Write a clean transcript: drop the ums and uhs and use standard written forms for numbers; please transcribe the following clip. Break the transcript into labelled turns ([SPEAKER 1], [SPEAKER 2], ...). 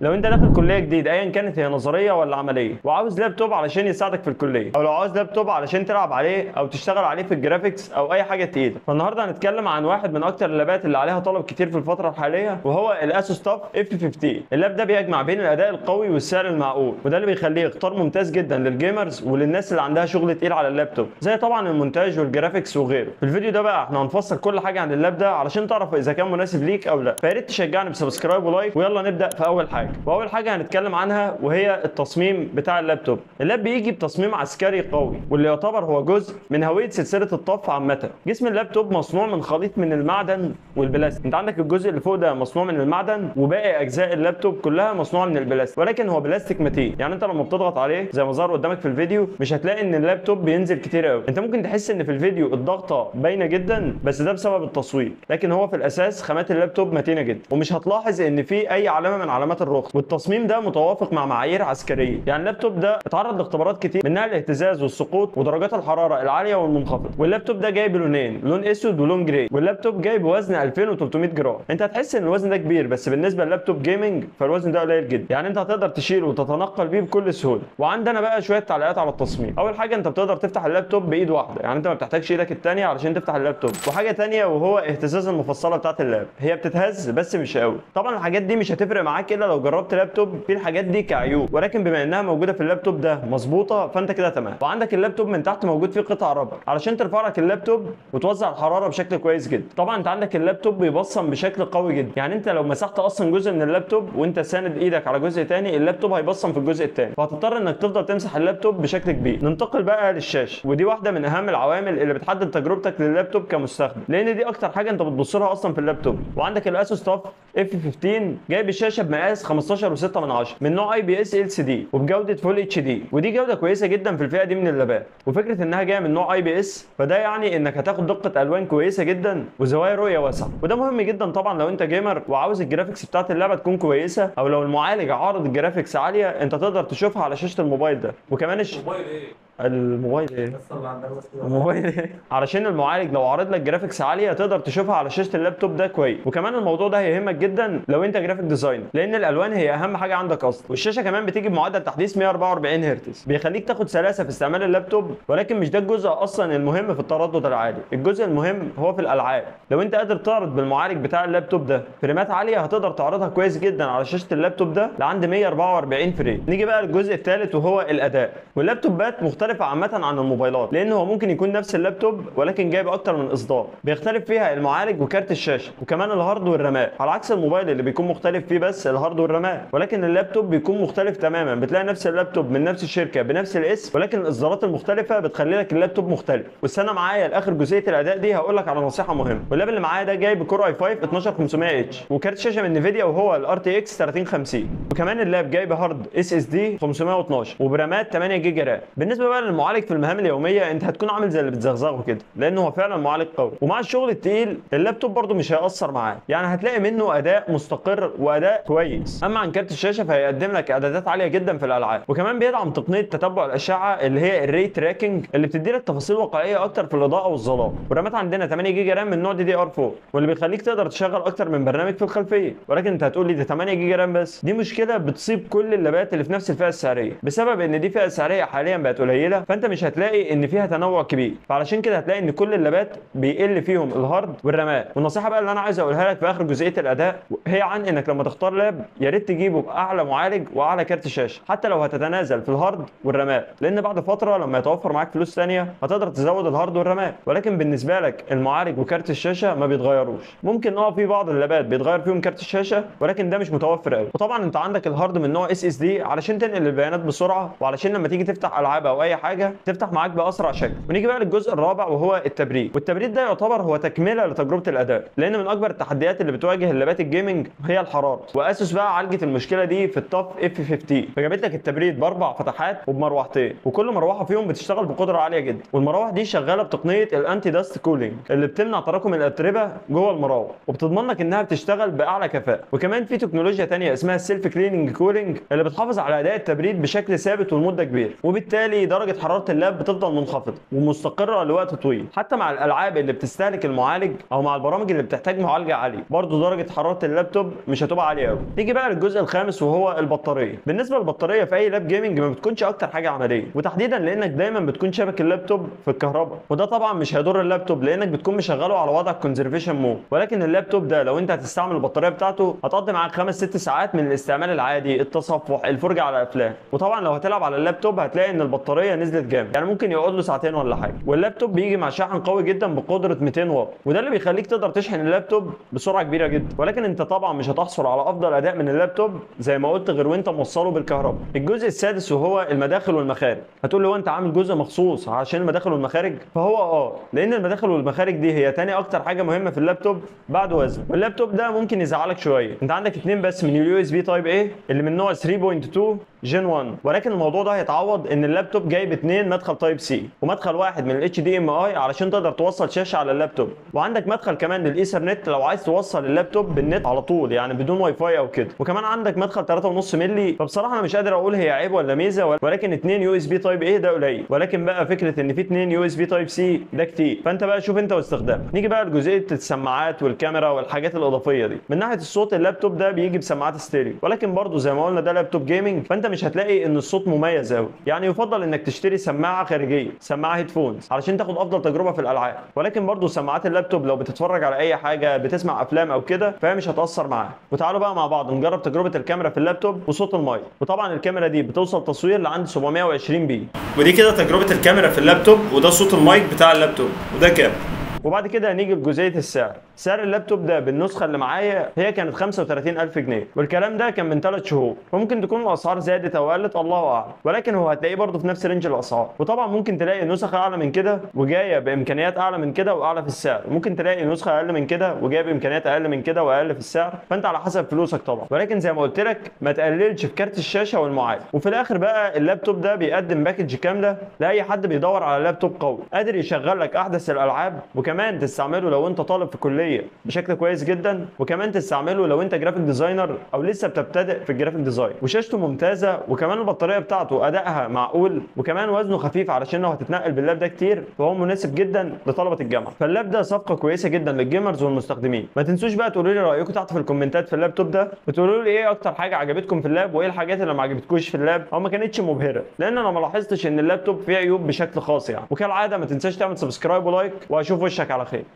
[SPEAKER 1] لو انت داخل كليه جديد ايا كانت هي نظريه ولا عمليه وعاوز لابتوب علشان يساعدك في الكليه، او لو عاوز لابتوب علشان تلعب عليه او تشتغل عليه في الجرافيكس او اي حاجه تقيله، فالنهارده هنتكلم عن واحد من اكتر اللابات اللي عليها طلب كتير في الفتره الحاليه، وهو الاسوس تاف اف 15. اللاب ده بيجمع بين الاداء القوي والسعر المعقول، وده اللي بيخليه اختيار ممتاز جدا للجيمرز وللناس اللي عندها شغل تقيل على اللابتوب زي طبعا المونتاج والجرافيكس وغيره. في الفيديو ده بقى احنا هنفصل كل حاجه عن اللاب ده علشان تعرف اذا كان مناسب ليك او لا، فيا ريت تشجعني بسبسكرايب ولايك. ويلا نبدا في اول حاجه، واول حاجه هنتكلم عنها وهي التصميم بتاع اللابتوب. اللاب بيجي بتصميم عسكري قوي واللي يعتبر هو جزء من هويه سلسله الطف عامه. جسم اللابتوب مصنوع من خليط من المعدن والبلاستيك. انت عندك الجزء اللي فوق ده مصنوع من المعدن، وباقي اجزاء اللابتوب كلها مصنوعه من البلاستيك، ولكن هو بلاستيك متين. يعني انت لما بتضغط عليه زي ما ظهر قدامك في الفيديو مش هتلاقي ان اللابتوب بينزل كتير قوي. انت ممكن تحس ان في الفيديو الضغطه باينه جدا، بس ده بسبب التصوير، لكن هو في الاساس خامات اللابتوب متينه جدا، ومش هتلاحظ ان في اي علامه من علامات الرخص. والتصميم ده متوافق مع معايير عسكريه. يعني اللابتوب ده اتعرض لاختبارات كتير منها الاهتزاز والسقوط ودرجات الحراره العاليه والمنخفضه. واللابتوب ده جايب لونين، لون اسود ولون جراي. واللابتوب جايب وزن 2300 جرام. انت هتحس ان الوزن ده كبير، بس بالنسبه للابتوب جيمنج فالوزن ده قليل جدا. يعني انت هتقدر تشيله وتتنقل بيه بكل سهوله. وعندنا بقى شويه تعليقات على التصميم. اول حاجه انت بتقدر تفتح اللابتوب بايد واحده، يعني انت ما بتحتاجش ايدك الثانيه علشان تفتح اللابتوب. وحاجه ثانيه وهو اهتزاز المفصله بتاعه اللاب، هي بتتهز بس مش قوي. طبعا الحاجات دي مش هتفرق معاك الا لو جربت لابتوب فيه الحاجات دي كعيوب، ولكن بما انها موجوده في اللابتوب ده مظبوطه فانت كده تمام. وعندك اللابتوب من تحت موجود فيه قطع رابر علشان ترفع لك اللابتوب وتوزع الحراره بشكل كويس جدا. طبعا انت عندك اللابتوب بيبصم بشكل قوي جدا، يعني انت لو مسحت اصلا جزء من اللابتوب وانت ساند ايدك على جزء ثاني اللابتوب هيبصم في الجزء الثاني، فهتضطر انك تفضل تمسح اللابتوب بشكل كبير. ننتقل بقى للشاشه، ودي واحده من اهم العوامل اللي بتحدد تجربتك لللابتوب كمستخدم، لان دي اكتر حاجه انت بتبص لها اصلا في اللابتوب. وعندك الاسوس تاف اف 15 جايب الشاشه بمقاس 15.6 من نوع اي بي اس ال سي دي وبجوده فول اتش دي، ودي جوده كويسه جدا في الفئه دي من اللابات. وفكره انها جايه من نوع اي بي اس فده يعني انك هتاخد دقه الوان كويسه جدا وزوايا رؤيه واسعه، وده مهم جدا طبعا لو انت جيمر وعاوز الجرافيكس بتاعت اللعبه تكون كويسه، او لو المعالج عارض الجرافيكس عاليه انت تقدر تشوفها على شاشه الموبايل ده. وكمان
[SPEAKER 2] موبايل ايه؟
[SPEAKER 1] الموبايل ايه؟
[SPEAKER 2] بس اللي عندك بس كده.
[SPEAKER 1] الموبايل ايه؟ علشان المعالج لو عارض لك جرافيكس عاليه تقدر تشوفها على شاشه اللابتوب ده كويس. وكمان الموضوع ده هيهمك جدا لو انت جرافيك ديزاينر، لان الالوان هي اهم حاجه عندك اصلا. والشاشه كمان بتيجي بمعدل تحديث 144 هرتز بيخليك تاخد سلاسه في استعمال اللابتوب، ولكن مش ده الجزء اصلا المهم في التردد العالي. الجزء المهم هو في الالعاب. لو انت قادر تعرض بالمعالج بتاع اللابتوب ده فريمات عاليه هتقدر تعرضها كويس جدا على شاشه اللابتوب ده لعند 144 فريم. نيجي بقى للجزء الثالث وهو الاداء. واللابتوبات مختلفه عامه عن الموبايلات، لان هو ممكن يكون نفس اللابتوب ولكن جايب اكتر من اصدار بيختلف فيها المعالج وكارت الشاشه وكمان الهارد والرامات، على عكس الموبايل اللي بيكون مختلف فيه بس الهارد والرامات. ولكن اللابتوب بيكون مختلف تماما، بتلاقي نفس اللابتوب من نفس الشركه بنفس الاسم، ولكن الاصدارات المختلفه بتخلي لك اللابتوب مختلف. واستنى معايا لاخر جزئيه الاداء دي هقول لك على نصيحه مهمه. واللاب اللي معايا ده جايب كور اي 5 12500 اتش وكارت شاشه من نفيديا وهو الار تي اكس 3050، وكمان اللاب جايب هارد اس اس دي 512 وبرامات 8 جيجا رام. بالنسبه بقى للمعالج في المهام اليوميه انت هتكون عامل زي اللي بتزغزغه كده، لان هو فعلا معالج قوي. ومع الشغل التقيل اللابتوب برده مش هيأثر معاه، يعني هتلاقي منه اداء مستقر واداء كويس. اما عن كارت الشاشه فهيقدم لك اعدادات عاليه جدا في الالعاب، وكمان بيدعم تقنيه تتبع الاشعه اللي هي الري تراكنج اللي بتدي لك تفاصيل واقعيه اكتر في الاضاءه والظلام. والرامات عندنا 8 جيجا رام من نوع دي دي ار 4 واللي بيخليك تقدر تشغل اكتر من برنامج في الخلفيه. ولكن انت هتقول لي ده 8 جيجا رام بس، دي مشكله بتصيب كل اللابات اللي في نفس الفئه السعريه، بسبب ان دي فئه سعريه حاليا بقت قليله، فانت مش هتلاقي ان فيها تنوع كبير. فعلشان كده هتلاقي ان كل اللابات بيقل فيهم الهارد والرامات. والنصيحه بقى اللي انا عايز اقولها لك في اخر جزئيه الاداء هي عن انك لما تختار لاب يا ريت تجيبه باعلى معالج واعلى كارت شاشه، حتى لو هتتنازل في الهارد والرامات، لان بعد فتره لما يتوفر معاك فلوس ثانيه هتقدر تزود الهارد والرامات، ولكن بالنسبه لك المعالج وكارت الشاشه ما بيتغيروش. ممكن في بعض اللابات بيتغير فيهم كارت الشاشه ولكن ده مش متوفر قوي. وطبعا انت عندك الهارد من نوع اس اس دي علشان تنقل البيانات بسرعه، وعلشان لما تيجي تفتح العاب او اي حاجه تفتح معاك باسرع شكل. ونيجي بقى للجزء الرابع وهو التبريد. والتبريد ده يعتبر هو تكمله لتجربه الاداء، لان من اكبر التحديات اللي بتواجه اللابات الجيمنج هي الحراره. واسوس بقى عالجت المشكله دي في التاف اف 15 فجابت لك التبريد باربع فتحات وبمروحتين، وكل مروحه فيهم بتشتغل بقدره عاليه جدا. والمراوح دي شغاله بتقنيه الانتي داست كولينج اللي بتمنع تراكم الاتربه جوه المراوح وبتضمن لك انها بتشتغل باعلى كفاءه. وكمان في تكنولوجيا ثانيه اسمها السيلف كليننج كولينج اللي بتحافظ على اداء التبريد بشكل ثابت ولمده كبيره، وبالتالي درجه درجه حراره اللاب بتفضل منخفضه ومستقره لوقت طويل، حتى مع الالعاب اللي بتستهلك المعالج او مع البرامج اللي بتحتاج معالجه عاليه برضه درجه حراره اللابتوب مش هتبقى عاليه قوي. نيجي بقى للجزء الخامس وهو البطاريه. بالنسبه للبطاريه في اي لاب جيمنج ما بتكونش اكتر حاجه عمليه، وتحديدا لانك دايما بتكون شابك اللابتوب في الكهرباء، وده طبعا مش هيضر اللابتوب لانك بتكون مشغله على وضع الكونزرفيشن مود. ولكن اللابتوب ده لو انت هتستعمل البطاريه بتاعته هتقضي معاك 5 6 ساعات من الاستعمال العادي، التصفح، الفرجه على افلام. وطبعا لو هتلعب على اللابتوب هتلاقي ان البطاريه نزلت جامد، يعني ممكن يقعد له ساعتين ولا حاجه. واللابتوب بيجي مع شاحن قوي جدا بقدره 200 واط، وده اللي بيخليك تقدر تشحن اللابتوب بسرعه كبيره جدا. ولكن انت طبعا مش هتحصل على افضل اداء من اللابتوب زي ما قلت غير وانت موصله بالكهرباء. الجزء السادس وهو المداخل والمخارج. هتقول لي هو انت عامل جزء مخصوص عشان المداخل والمخارج؟ فهو لان المداخل والمخارج دي هي تاني اكتر حاجه مهمه في اللابتوب بعد وزن. واللابتوب ده ممكن يزعلك شويه، انت عندك 2 بس من اليو اس بي تايب ايه اللي من نوع 3.2 جين 1، ولكن الموضوع ده هيتعوض ان اللابتوب جايب 2 مدخل تايب سي ومدخل واحد من الاتش دي ام اي علشان تقدر توصل شاشه على اللابتوب، وعندك مدخل كمان للايثرنت لو عايز توصل اللابتوب بالنت على طول يعني بدون واي فاي او كده، وكمان عندك مدخل 3.5 مللي. فبصراحه انا مش قادر اقول هي عيب ولا ميزه، ولكن 2 يو اس بي تايب ايه ده قليل، ولكن بقى فكره ان في 2 يو اس بي تايب سي ده كتير، فانت بقى شوف انت واستخدامك. نيجي بقى لجزئيه السماعات والكاميرا والحاجات الاضافيه دي. من ناحيه الصوت اللابتوب ده بيجي بسماعات ستيريو، ولكن برضه زي ما قلنا ده لابتوب جيمنج، فانت مش هتلاقي ان الصوت مميز قوي، يعني يفضل انك تشتري سماعه خارجيه، سماعه هيدفونز علشان تاخد افضل تجربه في الالعاب. ولكن برضه سماعات اللابتوب لو بتتفرج على اي حاجه، بتسمع افلام او كده، فهي مش هتاثر معاك. وتعالوا بقى مع بعض نجرب تجربه الكاميرا في اللابتوب وصوت المايك. وطبعا الكاميرا دي بتوصل تصوير لعند 720 بي. ودي كده تجربه الكاميرا في اللابتوب، وده صوت المايك بتاع اللابتوب، وده كام. وبعد كده هنيجي لجزئيه السعر. سعر اللابتوب ده بالنسخه اللي معايا هي كانت 35000 جنيه، والكلام ده كان من 3 شهور، فممكن تكون الاسعار زادت او قلت الله اعلم، ولكن هو هتلاقيه برضه في نفس رينج الاسعار. وطبعا ممكن تلاقي نسخه اعلى من كده وجايه بامكانيات اعلى من كده واعلى في السعر، ممكن تلاقي نسخه اقل من كده وجايه بامكانيات اقل من كده واقل في السعر، فانت على حسب فلوسك طبعا. ولكن زي ما قلت لك ما تقللش في كارت الشاشه والمعالج. وفي الاخر بقى اللابتوب ده بيقدم باكج كامله لاي حد بيدور على لابتوب قوي قادر يشغل لك احدث الالعاب، وكمان تستعمله لو انت طالب في كليه بشكل كويس جدا، وكمان تستعمله لو انت جرافيك ديزاينر او لسه بتبتدئ في الجرافيك ديزاين. وشاشته ممتازه، وكمان البطاريه بتاعته ادائها معقول، وكمان وزنه خفيف علشان لو هتتنقل باللاب ده كتير فهو مناسب جدا لطلبه الجامعه. فاللاب ده صفقه كويسه جدا للجيمرز والمستخدمين. ما تنسوش بقى تقولوا لي رايكم تحت في الكومنتات في اللابتوب ده، وتقولوا لي ايه اكتر حاجه عجبتكم في اللاب وايه الحاجات اللي ما عجبتكوش في اللاب او ما كانتش مبهره، لان انا ما لاحظتش ان اللابتوب فيه عيوب بشكل خاص يعني. وكالعاده ما تنساش تعمل سبسكرايب ولايك، واشوف وشك على خير.